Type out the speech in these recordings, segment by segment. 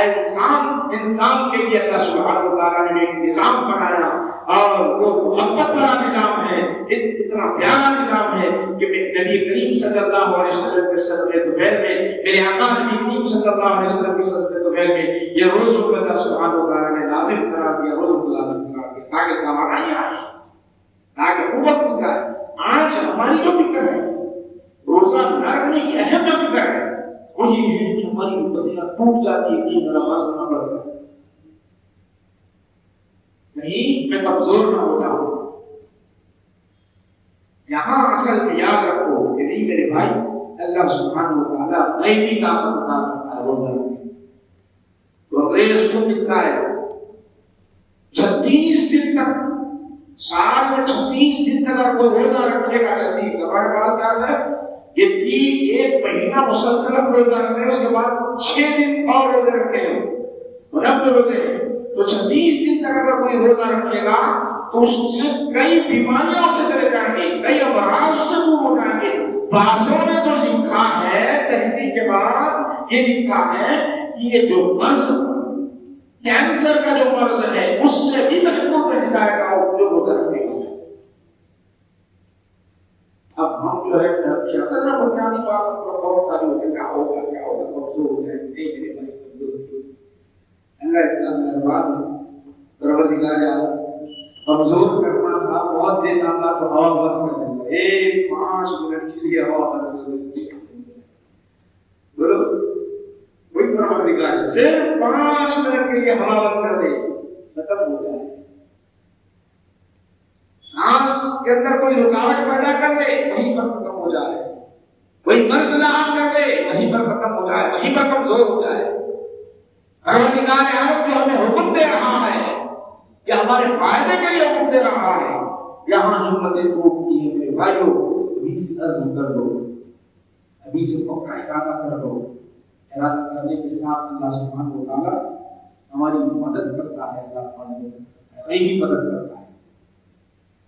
انسان کے لیے اللہ سبحانہ و تعالیٰ نے ایک نظام بنایا، اور وہ محبت والا نظام ہے، اتنا پیارا نظام ہے کہ نبی کریم صلی اللہ علیہ وسلم کے صدقے طفیل میں، میرے آقا نبی کریم صلی اللہ علیہ وسلم کے صدقے طفیل میں یہ روزوں کو اللہ سبحانہ و تعالیٰ نے لازم قرار دیا، روزوں کو لازم قرار دیا تاکہ توانائی آئے، تاکہ قوت مل جائے۔ آج ہماری جو فکر ہے روزہ نہ رکھنے کی اہم جو فکر ہے وہی ہے کہ ہماری امتیاں ٹوٹ جاتی ہے کہ میرا فرض نہ بڑھتا، نہیں میں کمزور نہ ہوتا ہوں۔ یہاں اصل میں یاد رکھو کہ نہیں میرے بھائی، اللہ سبحانہ و تعالیٰ غیبی طاقت عطا کرتا ہے روزہ رکھنے۔ تو انگریز کو ملتا ہے 36 دن تک، سال میں 36 دن تک اگر کوئی روزہ رکھے گا، 36 ہمارے پاس کیا ہے یہ تھی ایک مہینہ مسلسل روزہ رکھتے ہیں، اس کے بعد 6 دن اور روزے رکھتے ہیں، نفل روزے ہیں۔ تو 36 دن تک اگر کوئی روزہ رکھے گا تو اس سے کئی بیماریاں سے چلے جائیں گے، کئی امراض سے دور ہو جائیں گے۔ بعضوں نے تو لکھا ہے، تحقیق کے بعد یہ لکھا ہے کہ یہ جو مرض کینسر کا جو مرض ہے اس سے بھی محفوظ رہ جائے گا جو روزہ رکھنے کا۔ اب ہم جو ہے ڈرتے ہیں، اصل میں بنیادی بات خوف کا بھی ہوتا ہے، کیا ہوگا کمزور ہو جائیں گے۔ میرے بھائی اللہ اتنا مہربان ہے، پروردگار عالم کمزور کرنا تھا، بہت دینا تھا تو ہوا بند کر دیں گے، 5 منٹ کے لیے ہوا بند کر دیں گے۔ بولو کوئی پروردگار ہے، صرف 5 منٹ کے لیے ہوا بند کر دے، ختم ہو جائے۔ سانس کے اندر کوئی رکاوٹ پیدا کر دے، وہیں پر ختم ہو جائے۔ کوئی مرض لاحق کر دے، وہیں پر ختم ہو جائے، وہیں پر کمزور ہو جائے۔ پروردگار عالم جو ہمیں حکم دے رہا ہے یا ہمارے فائدے کے لیے حکم دے رہا ہے، یہاں ہمتیں ٹوٹتی ہیں۔ میرے بھائیو ابھی سے عزم کر لو، ابھی سے پکا ارادہ کر لو۔ ارادہ کرنے کے ساتھ اللہ سبحانہ و تعالیٰ ہماری مدد کرتا ہے، اللہ ہماری مدد کرتا ہے، غیبی مدد کرتا ہے۔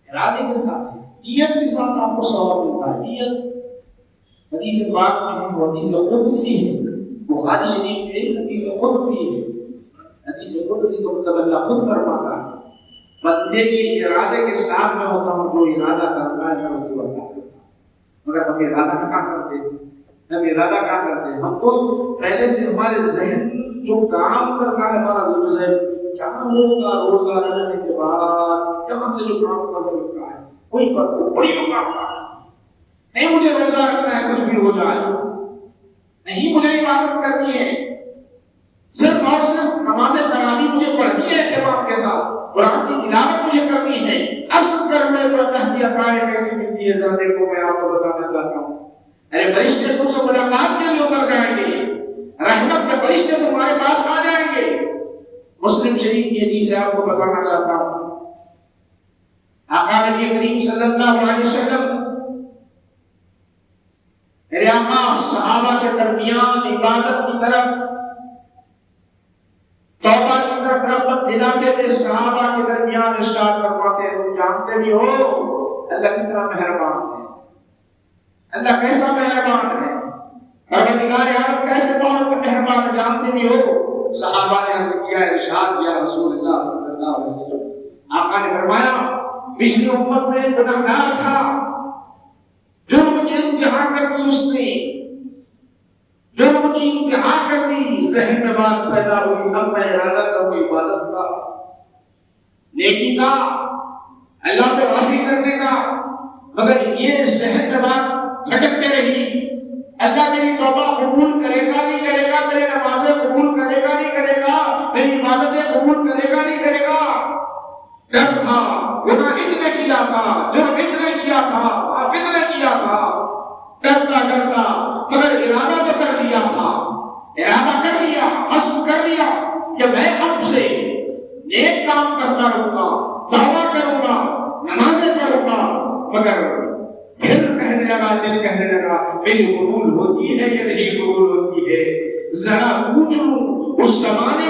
ارادے کے ساتھ ہے، نیت کے ساتھ آپ کو ثواب ملتا ہے۔ نیت حدیث پاک میں ہے، وہ حدیث قدسی ہے، بخاری شریف میں حدیث قدسی ہے۔ حدیث قدسی کو مطلب اللہ خود فرماتا ہے بندے کے ارادے کے ساتھ میں ہوتا ہوں، جو ارادہ کرتا ہے میں اسے عطا کرتا ہوں۔ مگر ہم ارادہ کیا کرتے ہیں؟ ہم ارادہ کیا کرتے ہیں؟ ہم تو پہلے سے ہمارے ذہن جو کام کرتا ہے، ہمارا ذہن کیا ہوگا روزہ رکھنے کے بعد، یہاں سے جو کام کرنے لگتا ہے وہیں پر بڑی رکاوٹ نہیں، مجھے روزہ رکھنا ہے کچھ بھی ہو جائے، نہیں مجھے عبادت کرنی ہے، صرف اور صرف نماز تراویح مجھے پڑھنی ہے اہتمام کے ساتھ، قرآن کی تلاوت مجھے کرنی ہے۔ اصل کرنے تو اللہ کی عطائیں کیسی ملتی ہے ذرا دیکھو، میں آپ کو بتانا چاہتا ہوں۔ ارے فرشتے تم سے ملاقات کے لیے اتر جائیں گے، رحمت کے فرشتے تمہارے پاس آ جائیں گے۔ مسلم شریف کی حدیث ہے، آپ کو بتانا چاہتا ہوں۔ آقا نبی کریم صلی اللہ علیہ وسلم میرے آقا صحابہ کے درمیان عبادت کی طرف، توبہ کی طرف رغبت دلاتے تھے۔ صحابہ کے درمیان ارشاد فرماتے ہیں، تم جانتے بھی ہو اللہ کتنا مہربان ہے، اللہ کیسا مہربان ہے، پروردگار عالم کیسے بہت مہربان، جانتے بھی ہو۔ صحابہ نے عرض کیا، ارشاد کیا رسول اللہ صلی اللہ علیہ وسلم، آقا نے فرمایا پچھلی امت میں گناہگار تھا، جرم کی انتہا کر دی، اس نے جرم کی انتہا کر دی، ذہن میں بات پیدا ہوئی، اب میں ارادہ کروں عبادت کا، نیکی کا، اللہ کو راضی کرنے کا، مگر یہ ذہن میں بات لٹکتے رہی، اللہ میری توبہ قبول کرے گا نہیں کرے گا، میری نمازیں قبول کرے گا نہیں کرے گا، میری عبادتیں قبول کرے گا نہیں کرے گا۔ ڈر تھا، گناہ اتنے کیا تھا، جرم اتنے کیا تھا، آپ اتنے کیا تھا، ڈرتا ڈرتا مگر ارادہ تو کر لیا تھا، ارادہ کر لیا، عزم کر لیا کہ میں اب سے نیک کام کرتا رہوں گا، توبہ کروں گا، نمازیں پڑھوں گا۔ مگر پھر کہنے لگا، دل کہنے لگا میری قبول ہوتی ہے یا نہیں قبول ہوتی ہے، ذرا پوچھ لوں۔ اس زمانے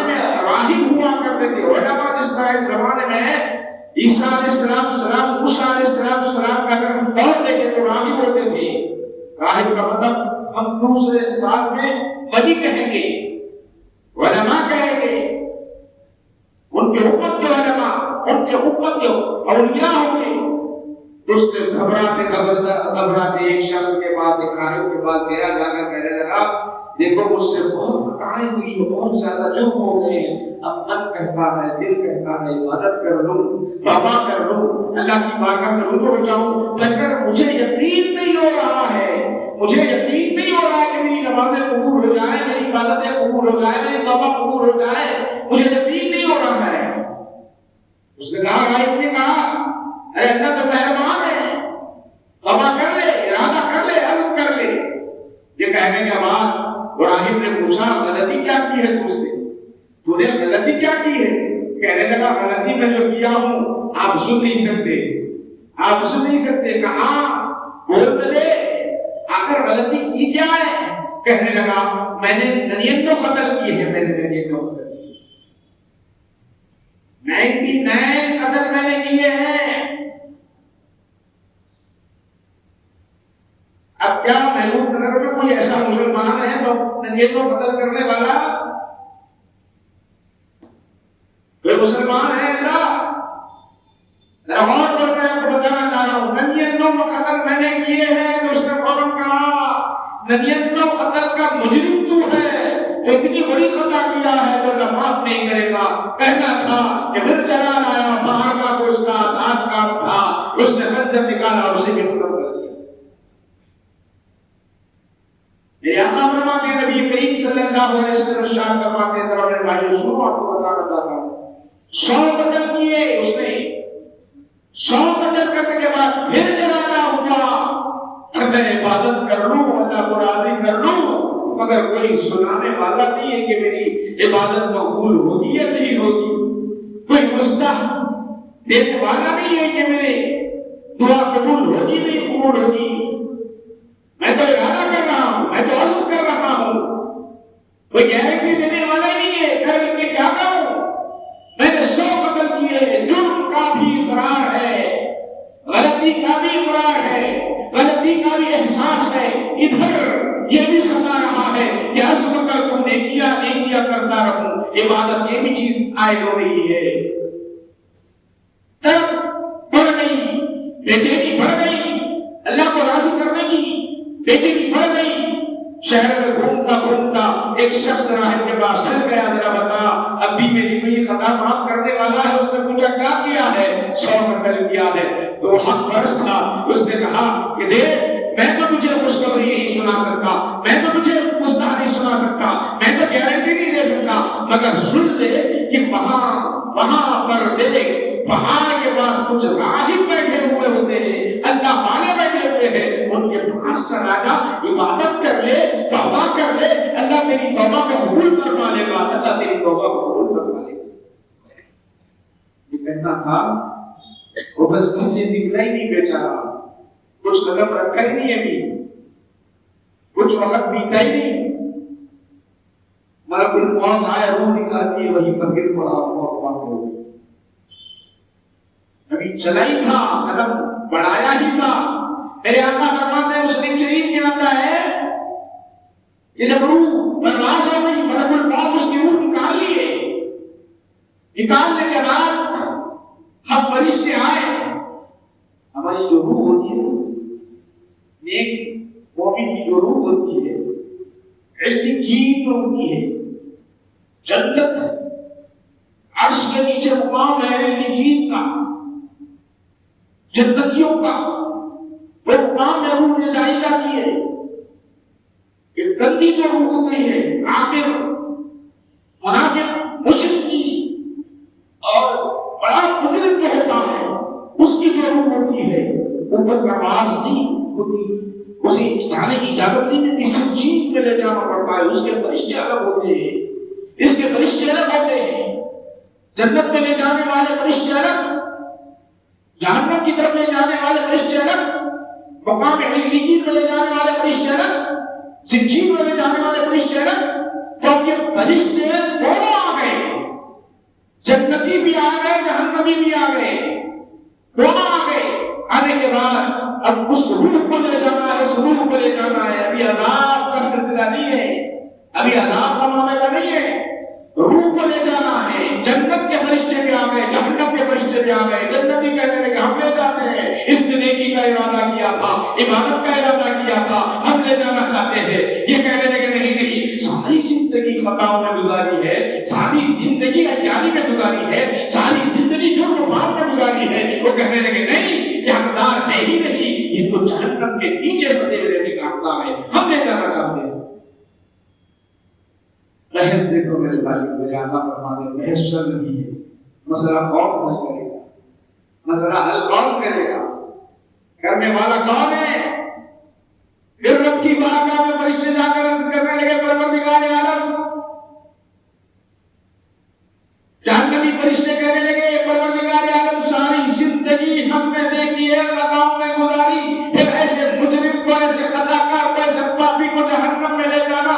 میں راہب ہوا کرتے تھے علماء، جس طرح اس زمانے میں عیسیٰ علیہ السلام، موسیٰ علیہ السلام کا اگر ہم دور دیکھیں تو راہب ہوتے تھے۔ راہب کا مطلب ہم دوسرے الفاظ میں وہی کہیں گے، علماء کہیں گے، ان کے امت کے علماء، ان کے امت کے اولیاء ہوں گے۔ تو اس نے گھبراتے ایک شخص کے پاس، ایک راہب کے پاس گیا، جا کر کہنے لگا دیکھو مجھ سے بہت خطائیں ہوئی ہیں، بہت زیادہ جرم ہو گئے ہیں، اب من کہتا ہے، دل کہتا ہے عبادت کر لوں، توبہ کر لوں، اللہ کی بارگاہ میں رجوع ہو جاؤں، مگر مجھے یقین نہیں ہو رہا ہے، مجھے یقین نہیں ہو رہا ہے کہ میری نمازیں قبول ہو جائیں، میری عبادتیں قبول ہو جائیں، میری توبہ قبول ہو جائے، مجھے یقین نہیں ہو رہا ہے۔ اس نے کہا، راہب نے کہا، ارے اللہ تو مہربان ہے، توبہ کر لے، ارادہ کر لے، عزم کر لے۔ یہ کہنے کے بعد راہب نے پوچھا، غلطی کیا کی ہے تو نے غلطی کیا کی ہے؟ کہنے لگا، غلطی میں جو کیا ہوں آپ سن نہیں سکتے، آپ سن نہیں سکتے۔ کہا بول دے آخر غلطی کی کیا ہے؟ کہنے لگا میں نے 99 قتل کیے ہیں، میں نے 99 قتل کیے، 99 قتل میں نے کیے ہیں۔ اب کیا محبوب نگر میں کوئی ایسا مسلمان ہے جو 99 قتل کرنے والا؟ کوئی مسلمان ہے ایسا؟ اور پر میں آپ کو بتانا چاہ رہا ہوں، 99 قتل میں نے کیے ہیں۔ تو اس نے فوراً کہا 99 قتل کا مجرم تو ہے، اتنی بڑی خطا کیا ہے تو اللہ معاف نہیں کرے گا۔ کہنا تھا کہ پھر چلا لایا، باہر کا گوشت کا ساتھ کام تھا، اس نے خنجر نکالا اور اسے بھی ختم کر دیا۔ میرے آقا فرماتے ہیں، نبی کریم صلی اللہ علیہ وسلم ارشاد فرماتے ہیں، ذرا میرے بھائیو سنو، آپ کو بتانا چاہتا ہوں، 100 قتل کیے اس نے، 100 قتل کرنے کے بعد پھر ارادہ ہوا کہ میں عبادت کر لوں، اللہ کو راضی کر لوں، مگر کوئی سنانے والا نہیں ہے کہ میری عبادت مقبول ہوگی یا نہیں ہوگی، کوئی مستحق دینے والا نہیں ہے کہ میرے دعا قبول ہوگی نہیں قبول ہوگی۔ میں تو ارادہ کر رہا ہوں، میں تو عزم کر رہا ہوں، کوئی گارنٹی دینے والا نہیں ہے، کر کے کیا کروں؟ میں نے 100 قتل کیے، جرم کا بھی اقرار ہے، غلطی کا بھی اقرار ہے، غلطی کا بھی احساس ہے، ادھر یہ بھی ستا رہا ہے کہ عزم کر تم نے کیا نہیں کیا کرتا رہوں، عبادت یہ بھی چیز عائد ہو رہی ہے۔ تڑپ بڑھ گئی، بے چینی بڑھ گئی، اللہ کو راضی کرنے کی بے چینی بڑھ گئی۔ شہر میں گھومتا گھومتا ایک شخص راہب کے پاس پھر گیا، ذرا بتا اب بھی میری کوئی خطا معاف کرنے والا ہے؟ اس نے پوچھا کیا کیا ہے؟ 100 قتل کیا ہے۔ تو حق پرست تھا، اس نے کہا کہ دیکھ میں تو تجھے خوشخبری نہیں سنا سکتا، میں تو تجھے مستحق نہیں سنا سکتا، میں تو گارنٹی نہیں دے سکتا، مگر سن لے کہ وہاں پر دیکھ پہاڑ کے پاس کچھ راہب بیٹھے ہوئے ہوتے ہیں، اللہ والے بیٹھے ہوئے ہیں، ان کے پاس چلا جا، عبادت کر لے، توبہ کر لے، اللہ تیری توبہ کو قبول فرما لے گا، اللہ تیری توبہ کو قبول فرما لے گا۔ یہ کہنا تھا، وہ بس سے نکلا ہی نہیں بیچارا، کچھ قدم رکھا ہی نہیں ابھی، کچھ وقت بیتا ہی نہیں، ملک الموت آیا، روح نکالتی ہے، وہیں پر گر پڑا اور وفات ہو گئی۔ ابھی چلا ہی تھا، قدم بڑھایا ہی تھا۔ میرے آقا فرماتے ہیں، مسلم شریف میں آتا ہے کہ جب روح پرواز ہو گئی، ملک الموت اس کی روح نکال لیے، نکالنے کے بعد ہم فرشتے آئے، ہماری جو روح ہوتی ہے، نیک مومن کی جو روح ہوتی ہے، علیین میں ہوتی ہے، جنت عرش کے نیچے مقام ہے علیین کا، جنتیوں کا وہ مقام میں روح لے جائی جاتی ہے۔ ایک گندی جو روح ہوتی ہے، کافر، منافق، مشرک کی اور بڑا مجرم جو ہوتا ہے، اس کی جو روح ہوتی ہے اوپر پرواز نہیں ہوتی، اسے جانے کی اجازت نہیں ملتی، سجین میں لے جانا پڑتا ہے، اس کے فرشتے الگ ہوتے ہیں، اس کے فرشتے الگ ہوتے ہیں، جنت میں لے جانے والے فرشتے الگ، جہنم کی طرف لے جانے والے فرشتے الگ، مقام علیین میں لے جانے والے فرشتے الگ، سجین میں لے جانے والے فرشتے الگ۔ تو اب یہ فرشتے دونوں آ گئے، جنتی بھی آ گئے، جہنمی بھی آ گئے، دونوں آ گئے۔ آنے کے بعد اب اس روح کو لے جانا ہے، اس روح کو لے جانا ہے، ابھی عذاب مسئلہ نہیں ہے، ابھی عذاب کا معاملہ نہیں ہے، روح کو لے جانا ہے۔ جنت کے فرشتے بھی آ گئے، جہنم کے فرشتے بھی آ گئے، جنتی کہنے لگے ہم لے جاتے ہیں، اس نے نیکی کا ارادہ کیا تھا، عبادت کا ارادہ کیا تھا، ہم لے جانا چاہتے ہیں۔ یہ کہنے لگے نہیں نہیں، ساری زندگی خطاؤں میں گزاری ہے، ساری زندگی اجانی میں گزاری ہے، ساری زندگی جرم و پاپ میں گزاری ہے۔ وہ کہنے لگے نہیں، یہ حقدار ہے ہی نہیں، یہ تو جہنم کے نیچے سدے ہوئے رہنے کا حقدار ہے، ہم لے جانا چاہتے ہیں۔ بحث دیکھو میرے بھائی، میرے آقا فرماتے ہیں بحث چل رہی ہے، مسئلہ کون حل کرے گا، مسئلہ حل کون کرے گا، کرنے والا کون ہے؟ پھر رب کی بارگاہ میں فرشتے جا کر عرض کرنے لگے پروردگار عالم، جہنمی فرشتے کہنے لگے پروردگار عالم ساری زندگی ہم نے دیکھی ہے، خطاؤں میں گزاری، پھر ایسے مجرم کو، ایسے خطاکار کو، ایسے پاپی کو جہنم میں لے جانا،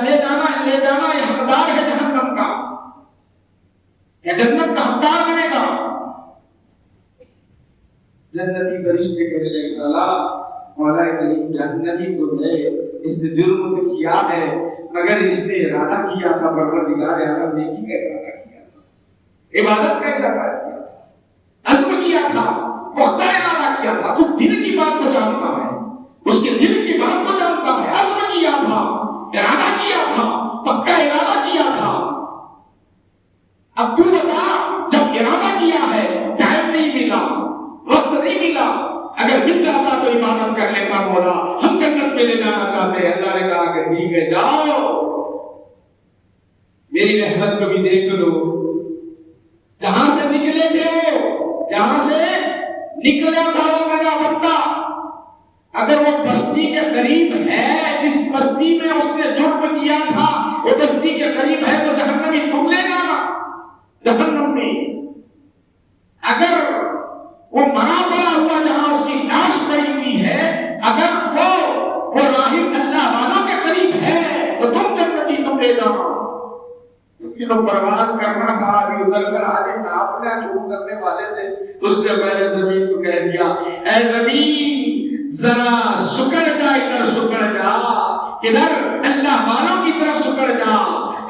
لے جانا یہ حقدار ہے جہنم کا یا جنت کا حقدار بنے گا؟ جنتی فرشتے کہنے لگے اللہ مولا کریم جہنمی تو ہے، اس نے جرم تو کیا ہے، مگر اس نے ارادہ کیا تھا پروردگار عالم، نیکی کا ارادہ کیا تھا، عبادت کا ارادہ کیا تھا، عزم کیا تھا، پختہ ارادہ کیا تھا۔ تو دل کی بات کو جانتا ہے، اس کے دل کی بات کو جانتا ہے، عزم کیا تھا، ارادہ کیا تھا، پکا ارادہ کیا تھا۔ اب تو بتا، جب ارادہ کیا ہے، ٹائم نہیں ملا، وقت نہیں ملا، اگر مل جاتا تو عبادت کر لیتا مولا، ہم جنت میں لے جانا چاہتے ہیں۔ اللہ نے کہا کہ ٹھیک ہے جاؤ، میری رحمت کو بھی دیکھ لو، جہاں سے نکلے تھے وہ، جہاں سے نکلا تھا وہ میرا بندہ، اگر وہ بستی کے قریب ہے، جس بستی میں اس نے جرم کیا تھا وہ بستی کے قریب ہے، تو جہنمی تم لے جانا جہنم میں۔ اگر وہ مرا پڑا ہوا جہاں اس کی لاش پڑی ہوئی ہے، اگر وہ راہب اللہ والوں کے قریب ہے تو تم جنتی تم لے جانا۔ کیونکہ پرواز کرنا تھا، ابھی ادھر کر آنے میں آپ نے شروع کرنے والے تھے، اس سے پہلے زمین کو کہہ دیا اے زمین ذرا سکڑ جا، ادھر سکڑ جا، ادھر اللہ والوں کی طرف سکڑ جا۔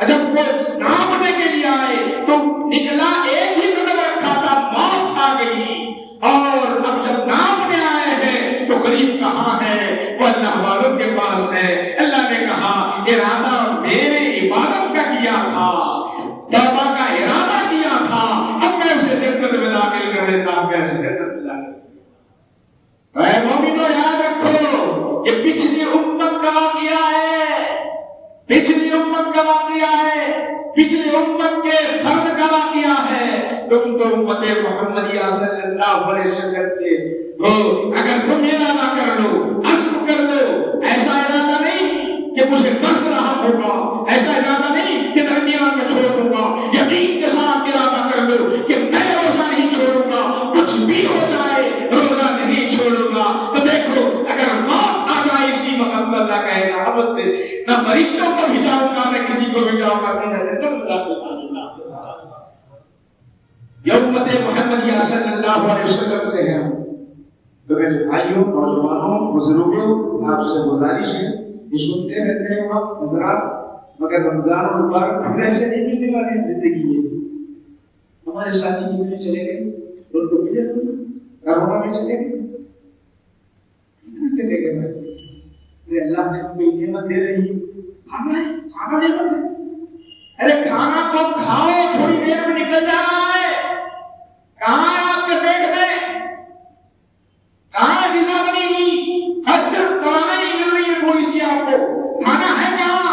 جب وہ ناپنے کے لیے آئے تو نکلا ایک ہی قدم رکھا تھا، موت آ گئی، اور اب جب ناپنے آئے ہیں تو قریب کہاں ہے؟ وہ اللہ والوں کے پاس ہے۔ اللہ نے کہا ارادہ میرے عبادت کا کیا تھا، توبہ کا ارادہ کیا تھا، اب میں اسے جنت میں داخل کر دیتا ہوں، میں اسے جنت میں داخل۔ اے مومنو یاد رکھو، یہ پچھلی امت کا واقعہ ہے، پچھلی امت کا واقعہ ہے، پچھلی امت کے فرد کا واقعہ ہے۔ تم تو امت محمدیہ صلی اللہ علیہ وسلم سے ہو، اگر تم ارادہ کر لو، عزم کر لو، ایسا ارادہ نہیں کہ مجھے برس رہا ہوگا، ایسا ارادہ نہیں کہ درمیان میں چھوڑ دوں گا، یقین کے ساتھ ارادہ کر لو کہ میں روزہ نہیں چھوڑوں گا، کچھ بھی ہو جائے روزہ نہیں چھوڑوں گا۔ تو دیکھو اگر موت آ جائے اسی وقت، اللہ کہے گا اب نہ فرشتوں کو بھی جاؤں گا نہ کسی کو بھی جاؤں گا، سیدھا جنت میں داخل ہو۔ یہ امت محمدیہ صلی اللہ علیہ وسلم سے ہے۔ تو میرے بھائیوں، نوجوانوں، بزرگوں، آپ سے گزارش ہے، یہ سنتے رہتے ہیں آپ حضرات، مگر رمضان المبارک پھر ایسے نہیں ملنے والے ہیں زندگی میں۔ ہمارے ساتھی کتنے چلے گئے، ان کو ملے کرونا میں چلے گئے، کتنے چلے گئے بھائی؟ اللہ نے ہم کو نعمت دے رہی ہے، کھانا نعمت ہے، ارے کھانا تو کھاؤ، تھوڑی دیر میں نکل جا رہا ہے، کہاں ہے آپ کے پیٹ میں، کہاں غذا بنی ہوئی، اکثر دوانا نہیں مل رہی ہے تھوڑی سی آپ کو، کھانا ہے کہاں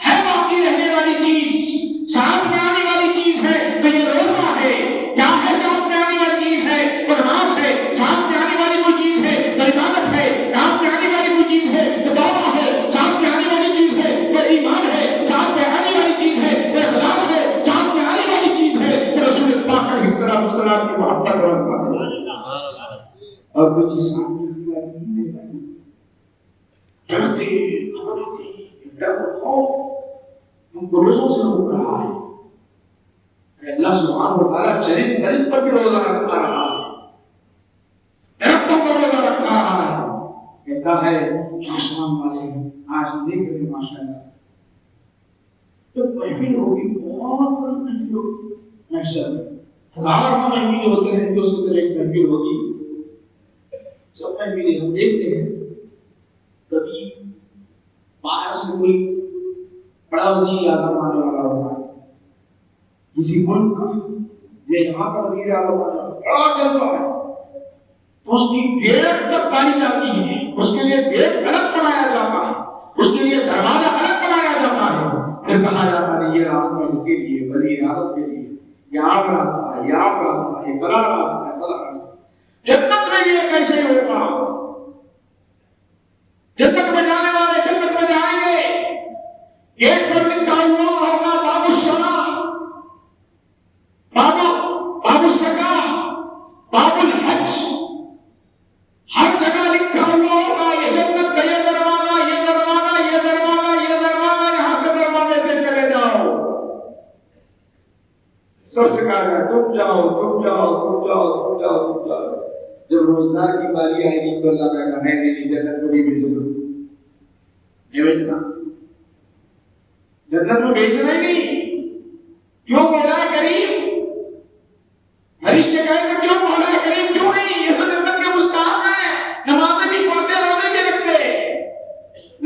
ہے؟ باقی رہنے والی چیز، ساتھ میں آنے والی چیز ہے تو یہ روزہ ہے، کیا ہے ساتھ میں آنے والی چیز ہے تو نماز ہے، ساتھ میں آنے والی کوئی چیز ہے تو عبادت ہے، ساتھ میں آنے والی کوئی چیز ہے تو توبہ ہے، ساتھ میں آنے والی چیز ہے تو ایمان ہے، ساتھ میں آنے والی چیز ہے تو اخلاص ہے، ساتھ میں آنے والی چیز ہے تو رسول پاک علیہ السلام کی محبت اور عظمت ہے، اور کوئی چیز ساتھ میں آنے والی نہیں ہے۔ ڈرتے گھبراتے، ڈر اور خوف ان کو روزوں سے روک رہا ہے۔ اللہ سبحانہ و تعالیٰ چرند پرند پر بھی روزہ رکھا رہا ہے، درختوں پر روزہ رکھا رہا ہے، کہتا ہے آسمان والے ہیں. آج ہم دیکھ رہے ہیں ماشاءاللہ جب محفل ہوگی بہت بڑی محفل ہوگی، محشر میں ہزاروں محفل ہوتے ہیں جو اس کے ایک محفل ہوگی. جب محفلیں ہم دیکھتے ہیں کبھی باہر سے کوئی بڑا وزیر اعظم آنے والا ہوتا ہے کسی ملک کا، یا یہاں کا وزیر اعظم آنے والا بڑا جلسہ ہے، تو اس کی گیٹ تک کاری جاتی ہے، اس کے لیے گیٹ الگ بنایا جاتا ہے، اس کے لیے دروازہ الگ بنایا جاتا ہے. پھر کہا جاتا ہے یہ راستہ اس کے لیے، وزیر اعظم کے لیے، یہ آپ راستہ ہے، یہ آپ راستہ ہے، یہ فلاں راستہ ہے، فلاں راستہ. جنت میں یہ کیسے ہوگا؟ جنت میں جانے والے جنت میں جائیں گے، گیٹ پر لکھا ہوا ہوگا باب الصلاۃ، باب الزکاۃ، باب الحج، ہر جگہ لکھا ہوا ہوگا یہ جنت کا یہ دروازہ، یہ دروازہ، یہ دروازہ، یہ دروازہ، یہاں سے دروازے سے چلے جاؤ. سب سے کہا جائے تم جاؤ، تم جاؤ، تم جاؤ، تم جاؤ، تم جاؤ. جب روزگار کی باری آئے گی تو اللہ کہے گا نہیں جنت میں نہیں بھیجنا، نہیں بھیجنا، جنت میں بھیجنا ہی نہیں. کیوں مولا کریم؟ فرشتے کہیں گے کیوں مولا کریم کیوں نہیں؟ یہ تو جنت کے مستحق ہیں، نمازیں بھی پڑھتے، روزے بھی رکھتے.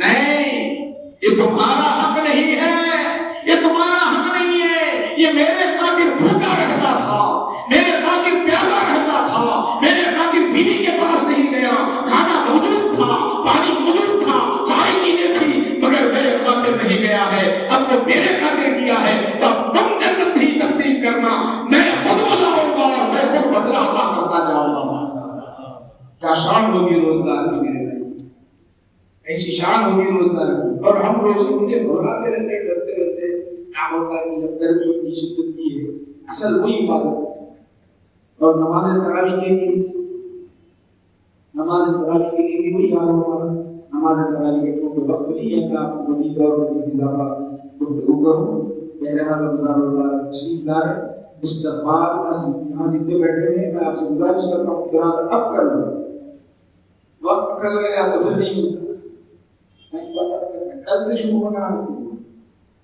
نہیں، یہ تمہارا حق نہیں ہے، یہ تمہارا حق نہیں ہے. یہ میرے خاطر بھوکا رہتا تھا، میرے خاطر پیاسا رہتا تھا، میرے خاطر بیوی کے پاس نہیں گیا، کھانا موجود تھا، پانی موجود تھا، ساری چیزیں تھی، مگر میرے خاطر نہیں گیا ہے. اب وہ میرے خاطر کیا ہے تو اب تم جنت ہی تقسیم کرنا، میں خود بلاؤں گا اور میں خود بدلہ عطا کرتا جاؤں گا. کیا شان ہوگی روزگار کی میرے بھائی، ایسی شان ہوگی روزگار کی. اور ہم روزے کے لیے گھبراتے رہتے، ڈرتے رہتے. کیا ہوتا ہے جب گرمی اتنی شدت کی ہے، اصل وہی عبادت. اور نماز تراویح کے لیے، نماز تراویح کے لیے بھی وہی حال ہمارا. نماز تراویح کے کیونکہ وقت نہیں ہے کہ آپ مزید اور مزید اضافہ گفتگو کروں. بہرحال رمضان المبارک تشریف لائے، استقبال اصل یہاں جتنے بیٹھے ہیں میں آپ سے گزارش کرتا ہوں قرات اب کر لوں. وقت کر گیا تو پھر نہیں ملتا. کل سے شروع ہونا ہے،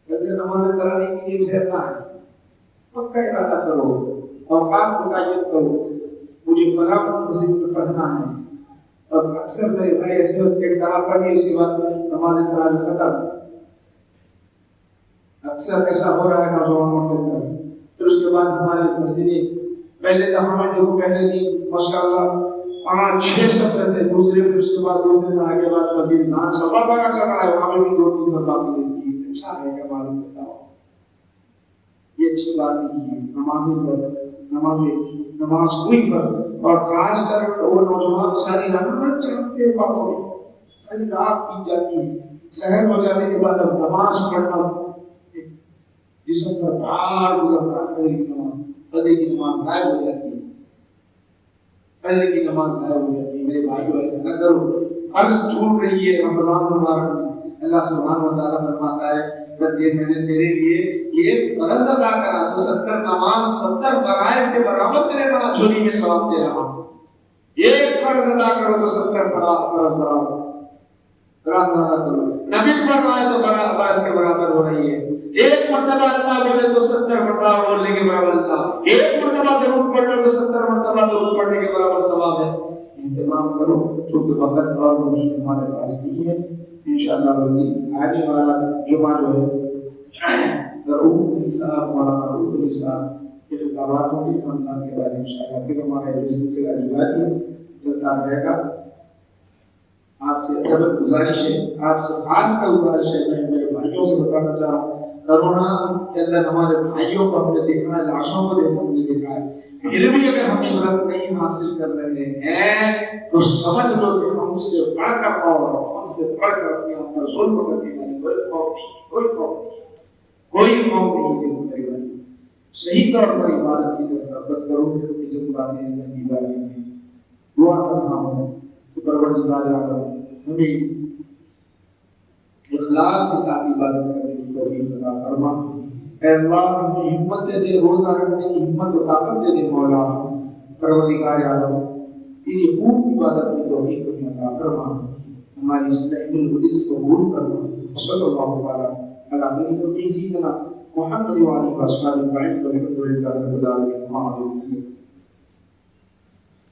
کل سے نماز تراویح کے لیے ٹھہرنا ہے. پکا ارادہ کرو، اوقات متعین کرو، مجھے فلاں مسجد میں پڑھنا ہے. اور اکثر میرے بھائی ایسے ہوتے ہیں کہا پڑھی اس کے بعد نماز تراویح ختم. اکثر ایسا ہو رہا ہے نوجوانوں کے اندر. پھر اس کے بعد ہمارے مسجدیں پہلے تو ہمیں دیکھو پہلے دن ماشاءاللہ 5-6 صفحے تھے، دوسرے پھر اس کے بعد دوسرے دن آگے بعد مسجد جہاں صفحہ پڑھا چل رہا ہے وہاں بھی 2-3 صفحہ بھی رہتی ہے. اچھا ہے کہ معلوم بتاؤ یہ اچھی بات نہیں ہے. نماز کوئی پر، اور خاص کر وہ نوجوان ساری رات چاہتے ہیں باتوں میں، ساری رات بیت جاتی ہے. سحر ہو جانے کے بعد اب نماز پڑھنا جسم پر بھار گزرتا ہے. فجر کی نماز غائب ہو جاتی ہے، فجر کی نماز غائب ہو جاتی ہے. میرے بھائیو ایسا نہ کرو، فرض چھوٹ رہی ہے رمضان المبارک میں. اللہ سبحانہ و تعالیٰ فرماتا ہے کہ میں نے تیرے لیے ایک فرض ادا کرا تو 70 نماز 70 فرائض سے برابر تیرے نماز جھولی میں ثواب دے رہا ہوں. ایک فرض ادا کرو تو 70 فرض برابر. نفل پڑھ رہا ہے تو فرض کے برابر ہو رہی ہے. ایک مرتبہ اللہ بولے تو 70 مرتبہ بولنے کے برابر اللہ. ایک مرتبہ درود پڑھ لو تو 70 مرتبہ درود پڑھنے کے برابر ثواب ہے. اہتمام کرو چونکہ وقت اور مزید ہمارے پاس نہیں ہے. انشاءاللہ عزیز آنے والا جمعہ جو ہے ضرور حساب مولانا رؤوف صاحب کے خطابات ہوں گے رمضان کے بعد انشاءاللہ. پھر ہمارا یہ سلسلہ جاری چلتا رہے گا. آپ سے ادب گزارش ہے، آپ سے خاص کا گزارش ہے، میں میرے بھائیوں سے بتانا چاہ رہا ہوں کرونا کے اندر ہمارے بھائیوں کو ہم نے دیکھا ہے، لاشوں کو ہم نے دیکھا ہے. پھر بھی اگر ہم عبرت نہیں حاصل کر رہے ہیں تو سمجھ لو کہ ہم سے بڑھ کر اور ہم سے بڑھ کر اپنے آپ پر ظلم کرنے والی کوئی قوم نہیں ہے. صحیح طور پر عبادت کی طرف رغبت کرو. یہ جب باتیں اللہ کی بارگاہ میں دعا کرنا ہوں تو پروردگار عالم ہمیں اخلاص کے ساتھ عبادت کرنے کی توفیق عطا فرما. اے اللہ ہمیں ہمت دے، روزہ رکھنے کی ہمت و طاقت دے دے مولا. پروردگار عالم تیری خوب عبادت کی توفیق عطا فرما. ہماری اس محفل کو دل سے قبول فرما صلی اللہ تعالی علی خیر سیدنا محمد و علی اصحاب البعید والحمد للہ رب العالمین.